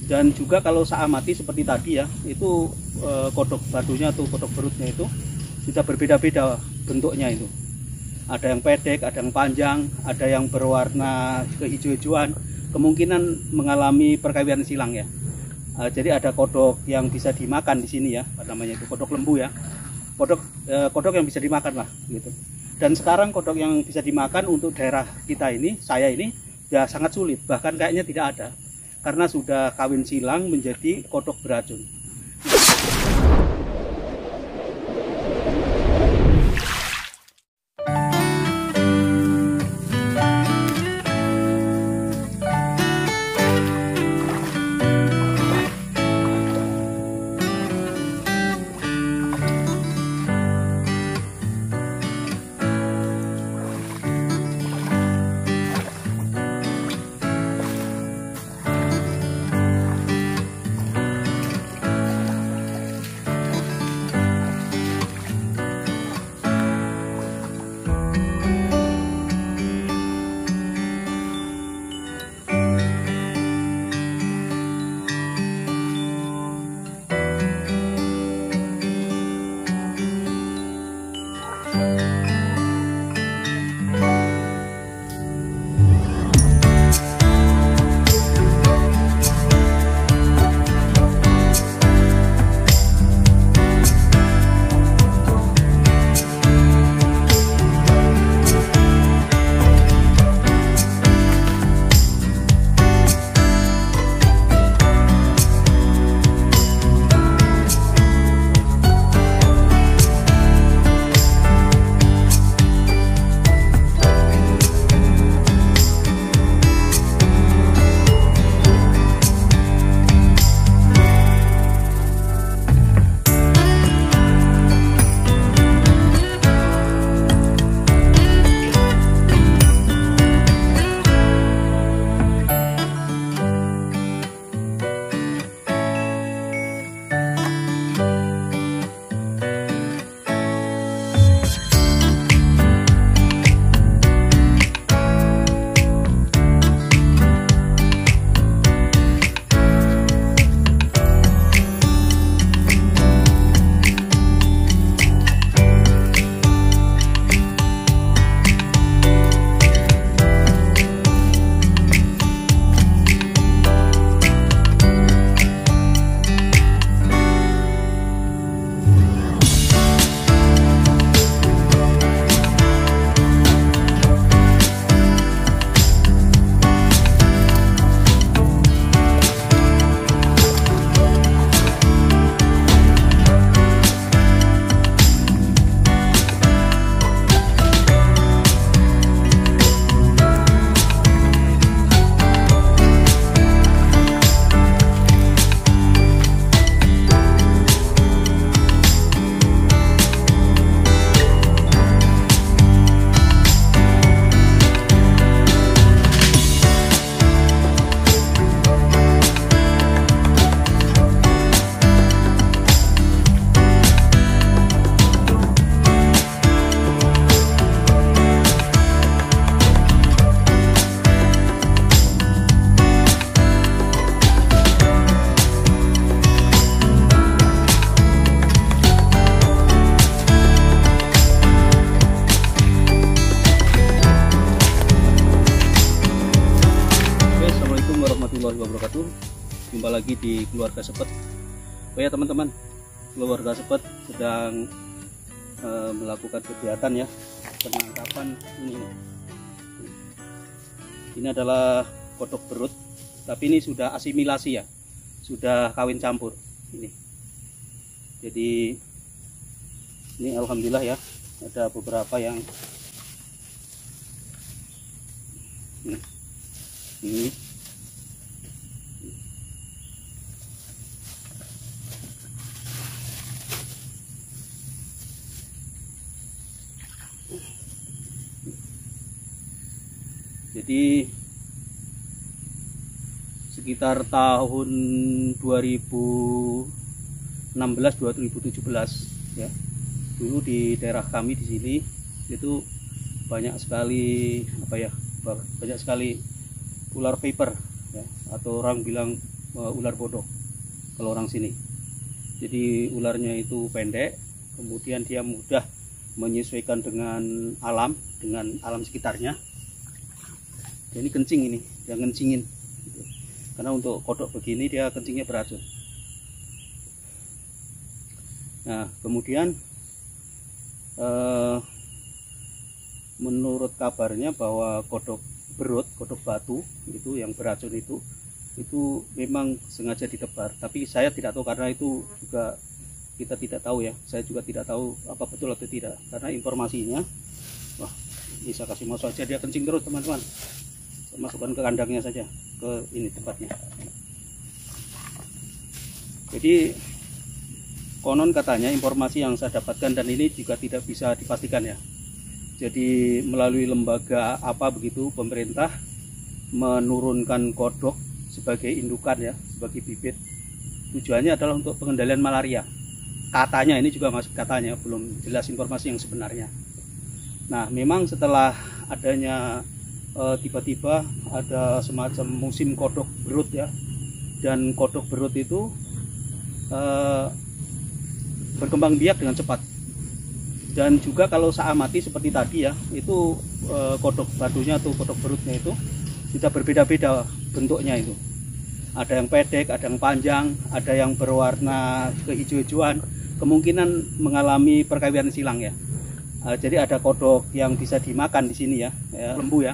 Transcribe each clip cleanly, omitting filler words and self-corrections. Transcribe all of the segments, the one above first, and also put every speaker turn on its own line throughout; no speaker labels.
Dan juga kalau saya amati seperti tadi ya, itu kodok badunya atau kodok berutnya itu sudah berbeda-beda bentuknya itu. Ada yang pendek, ada yang panjang, ada yang berwarna kehijau-hijauan, kemungkinan mengalami perkawinan silang ya. Jadi ada kodok yang bisa dimakan di sini ya, apa namanya itu, kodok lembu ya. Kodok yang bisa dimakan lah gitu. Dan sekarang kodok yang bisa dimakan untuk daerah kita ini, saya ini ya sangat sulit, bahkan kayaknya tidak ada, karena sudah kawin silang menjadi kodok beracun. Jumpa lagi di Keluarga Sepet. Oh ya teman-teman, Keluarga Sepet sedang melakukan kegiatan ya, penangkapan ini. Ini adalah kodok berut, tapi ini sudah asimilasi ya, sudah kawin campur ini. Jadi ini alhamdulillah ya, ada beberapa yang ini. Jadi sekitar tahun 2016-2017 ya, dulu di daerah kami di sini itu banyak sekali banyak sekali ular viper ya, atau orang bilang ular bodok kalau orang sini. Jadi ularnya itu pendek, kemudian dia mudah menyesuaikan dengan alam sekitarnya. Dan ini kencing, ini dia kencingin gitu. Karena untuk kodok begini dia kencingnya beracun. Nah kemudian menurut kabarnya bahwa kodok berut, kodok batu itu yang beracun itu memang sengaja ditebar, tapi saya tidak tahu karena itu juga kita tidak tahu ya, saya juga tidak tahu apa betul atau tidak, karena informasinya, wah bisa kasih masuk saja dia kencing terus teman-teman, masukkan ke kandangnya saja, ke ini tempatnya. Jadi konon katanya informasi yang saya dapatkan, dan ini juga tidak bisa dipastikan ya, jadi melalui lembaga apa begitu pemerintah menurunkan kodok sebagai indukan ya, sebagai bibit. Tujuannya adalah untuk pengendalian malaria. Katanya, ini juga masih katanya, belum jelas informasi yang sebenarnya. Nah, memang setelah adanya tiba-tiba ada semacam musim kodok berut ya, dan kodok berut itu berkembang biak dengan cepat. Dan juga kalau saya amati seperti tadi ya, itu kodok badunya atau kodok berutnya itu sudah berbeda-beda bentuknya itu. Ada yang pendek, ada yang panjang, ada yang berwarna kehijau-hijauan, kemungkinan mengalami perkawinan silang ya. Jadi ada kodok yang bisa dimakan di sini ya, lembu ya.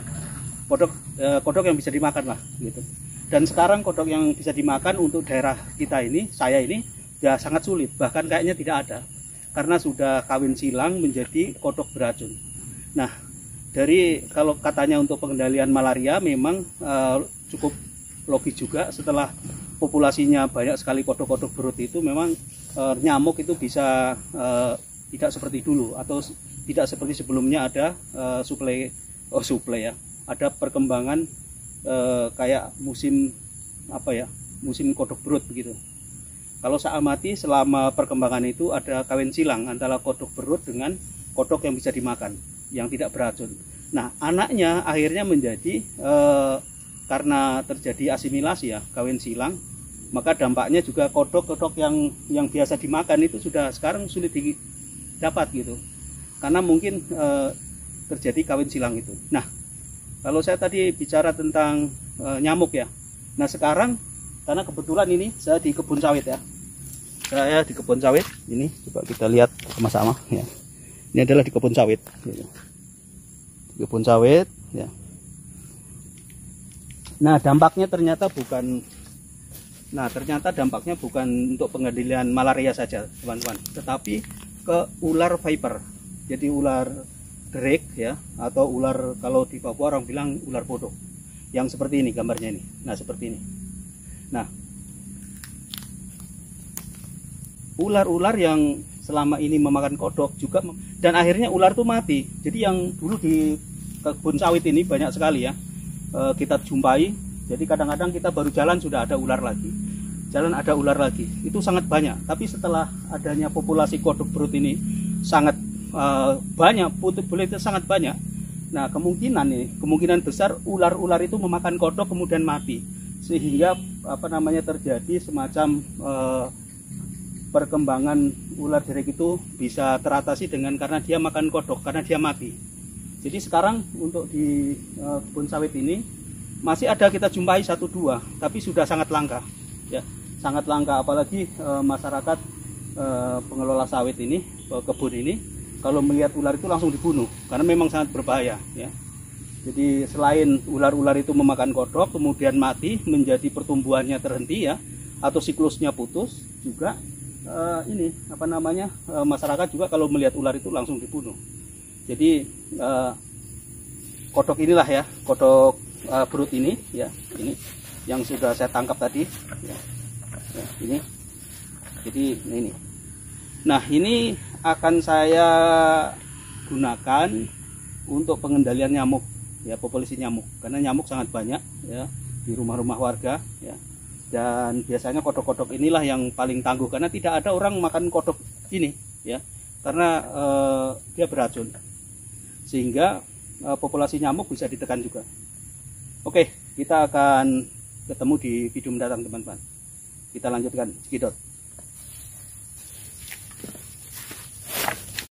Kodok yang bisa dimakan lah gitu. Dan sekarang kodok yang bisa dimakan untuk daerah kita ini, saya ini ya sangat sulit, bahkan kayaknya tidak ada. Karena sudah kawin silang menjadi kodok beracun. Nah, dari kalau katanya untuk pengendalian malaria memang cukup logis juga, setelah populasinya banyak sekali kodok-kodok berut itu memang nyamuk itu bisa tidak seperti dulu atau tidak seperti sebelumnya ada suplai ya, ada perkembangan kayak musim musim kodok berut begitu. Kalau saya amati selama perkembangan itu ada kawin silang antara kodok berut dengan kodok yang bisa dimakan, yang tidak beracun. Nah, anaknya akhirnya menjadi karena terjadi asimilasi ya, kawin silang, maka dampaknya juga kodok-kodok yang biasa dimakan itu sudah sekarang sulit didapat gitu. Karena mungkin terjadi kawin silang itu. Nah, kalau saya tadi bicara tentang nyamuk ya. Nah, sekarang karena kebetulan ini saya di kebun sawit ya. Saya di kebun sawit, ini coba kita lihat sama-sama ya. Ini adalah di kebun sawit. Di kebun sawit ya. Nah, dampaknya ternyata bukan untuk pengendalian malaria saja, teman-teman, tetapi ke ular viper. Jadi ular derik ya, atau ular kalau di Papua orang bilang ular bodok. Yang seperti ini gambarnya ini. Nah, seperti ini. Nah, ular-ular yang selama ini memakan kodok juga, dan akhirnya ular itu mati. Jadi yang dulu di kebun sawit ini banyak sekali ya kita jumpai. Jadi kadang-kadang kita baru jalan sudah ada ular lagi, ada ular lagi, itu sangat banyak. Tapi setelah adanya populasi kodok berut ini sangat banyak, boleh itu sangat banyak. Nah, kemungkinan besar ular-ular itu memakan kodok kemudian mati, sehingga terjadi semacam perkembangan ular derik itu bisa teratasi karena dia makan kodok, karena dia mati. Jadi sekarang untuk di kebun sawit ini masih ada kita jumpai 1-2, tapi sudah sangat langka ya, sangat langka. Apalagi masyarakat pengelola sawit ini, kebun ini, kalau melihat ular itu langsung dibunuh karena memang sangat berbahaya ya. Jadi selain ular-ular itu memakan kodok kemudian mati, menjadi pertumbuhannya terhenti ya, atau siklusnya putus juga. Masyarakat juga kalau melihat ular itu langsung dibunuh. Jadi kodok inilah ya, kodok berut ini ya, ini yang sudah saya tangkap tadi ya, ini. Jadi ini. Nah, ini akan saya gunakan untuk pengendalian nyamuk ya, populasi nyamuk, karena nyamuk sangat banyak ya di rumah-rumah warga ya. Dan biasanya kodok-kodok inilah yang paling tangguh, karena tidak ada orang makan kodok ini ya, karena dia beracun, sehingga populasi nyamuk bisa ditekan juga. Oke, kita akan ketemu di video mendatang teman-teman. Kita lanjutkan, skidot.